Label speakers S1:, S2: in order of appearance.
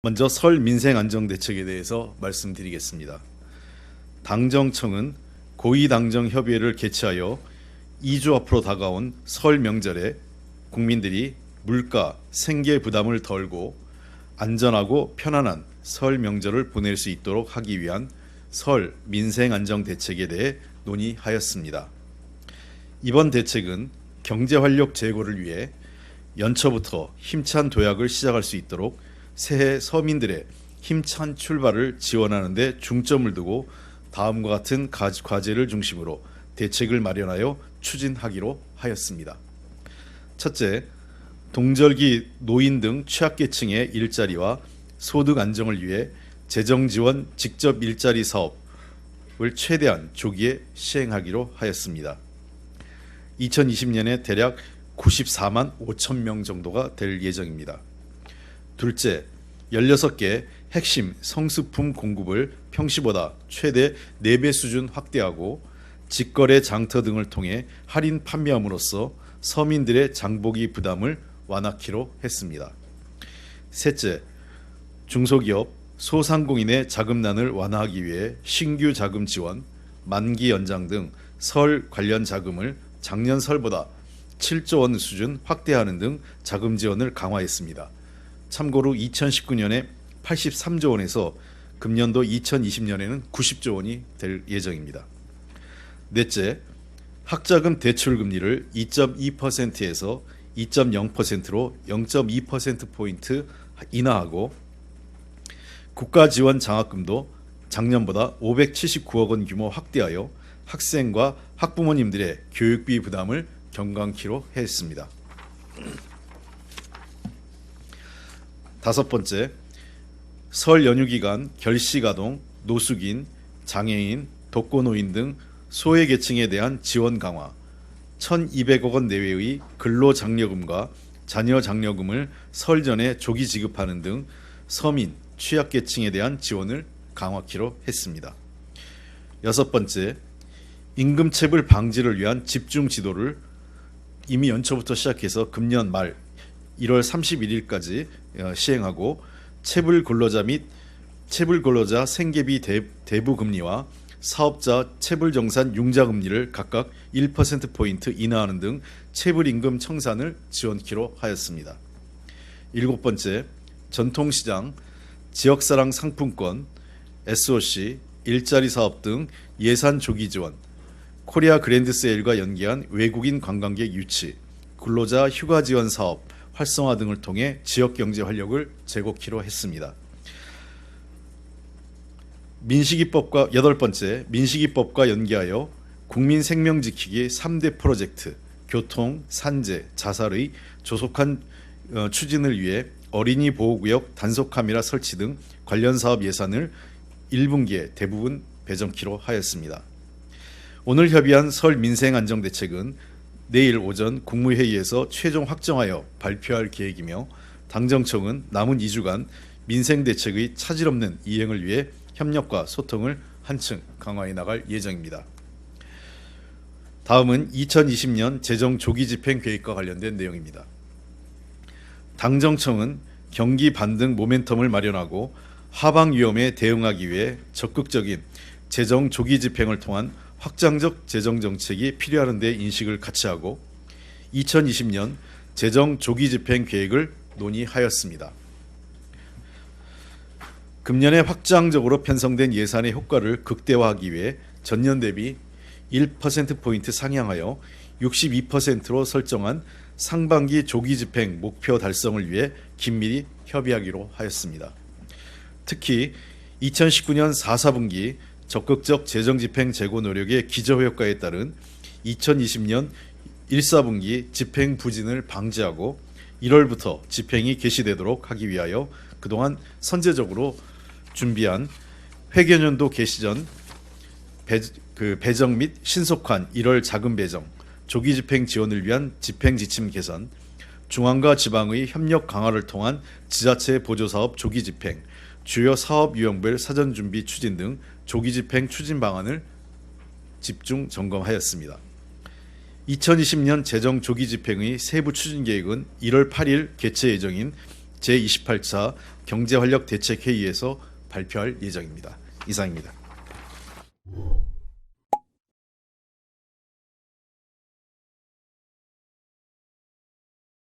S1: 먼저 설 민생안정대책에 대해서 말씀드리겠습니다. 당정청은 고위당정협의회를 개최하여 2주 앞으로 다가온 설 명절에 국민들이 물가, 생계 부담을 덜고 안전하고 편안한 설 명절을 보낼 수 있도록 하기 위한 설 민생안정대책에 대해 논의하였습니다. 이번 대책은 경제활력 제고를 위해 연초부터 힘찬 도약을 시작할 수 있도록 새해 서민들의 힘찬 출발을 지원하는 데 중점을 두고 다음과 같은 과제를 중심으로 대책을 마련하여 추진하기로 하였습니다. 첫째, 동절기 노인 등 취약계층의 일자리와 소득 안정을 위해 재정지원 직접 일자리 사업을 최대한 조기에 시행하기로 하였습니다. 2020년에 대략 94만 5천 명 정도가 될 예정입니다. 둘째, 16개 핵심 성수품 공급을 평시보다 최대 4배 수준 확대하고 직거래 장터 등을 통해 할인 판매함으로써 서민들의 장보기 부담을 완화키로 했습니다. 셋째, 중소기업, 소상공인의 자금난을 완화하기 위해 신규 자금 지원, 만기 연장 등 설 관련 자금을 작년 설보다 7조 원 수준 확대하는 등 자금 지원을 강화했습니다. 참고로 2019년에 83조 원에서 금년도 2020년에는 90조 원이 될 예정입니다. 넷째, 학자금 대출 금리를 2.2%에서 2.0%로 0.2%포인트 인하하고 국가지원 장학금도 작년보다 579억 원 규모 확대하여 학생과 학부모님들의 교육비 부담을 경감키로 했습니다. 다섯 번째, 설 연휴 기간 결식아동, 노숙인, 장애인, 독거노인 등 소외계층에 대한 지원 강화, 1,200억 원 내외의 근로장려금과 자녀장려금을 설 전에 조기 지급하는 등 서민, 취약계층에 대한 지원을 강화키로 했습니다. 여섯 번째, 임금체불 방지를 위한 집중 지도를 이미 연초부터 시작해서 금년 말 1월 31일까지 시행하고 체불 근로자 및 체불 근로자 생계비 대부 금리와 사업자 체불 정산 융자 금리를 각각 1%포인트 인하하는 등 체불 임금 청산을 지원키로 하였습니다. 일곱 번째, 전통시장, 지역사랑 상품권, SOC, 일자리 사업 등 예산 조기 지원, 코리아 그랜드 세일과 연계한 외국인 관광객 유치, 근로자 휴가 지원 사업 활성화 등을 통해 지역 경제 활력을 제고키로 했습니다. 여덟 번째, 민식이법과 연계하여 국민 생명 지키기 3대 프로젝트, 교통, 산재, 자살의 조속한 추진을 위해 어린이 보호구역 단속 카메라 설치 등 관련 사업 예산을 1분기에 대부분 배정키로 하였습니다. 오늘 협의한 설 민생안정대책은 내일 오전 국무회의에서 최종 확정하여 발표할 계획이며 당정청은 남은 2주간 민생대책의 차질 없는 이행을 위해 협력과 소통을 한층 강화해 나갈 예정입니다. 다음은 2020년 재정 조기 집행 계획과 관련된 내용입니다. 당정청은 경기 반등 모멘텀을 마련하고 하방 위험에 대응하기 위해 적극적인 재정 조기 집행을 통한 확장적 재정 정책이 필요하는 데 인식을 같이 하고 2020년 재정 조기 집행 계획을 논의하였습니다. 금년에 확장적으로 편성된 예산의 효과를 극대화하기 위해 전년 대비 1%포인트 상향하여 62%로 설정한 상반기 조기 집행 목표 달성을 위해 긴밀히 협의하기로 하였습니다. 특히 2019년 4, 4분기 적극적 재정집행 재고 노력의 기저효과에 따른 2020년 1, 4분기 집행 부진을 방지하고 1월부터 집행이 개시되도록 하기 위하여 그동안 선제적으로 준비한 회계연도 개시 전 배정 및 신속한 1월 자금 배정, 조기 집행 지원을 위한 집행 지침 개선, 중앙과 지방의 협력 강화를 통한 지자체 보조사업 조기 집행, 주요 사업 유형별 사전 준비 추진 등 조기 집행 추진 방안을 집중 점검하였습니다. 2020년 재정 조기 집행의 세부 추진 계획은 1월 8일 개최 예정인 제28차 경제활력 대책회의에서 발표할 예정입니다. 이상입니다.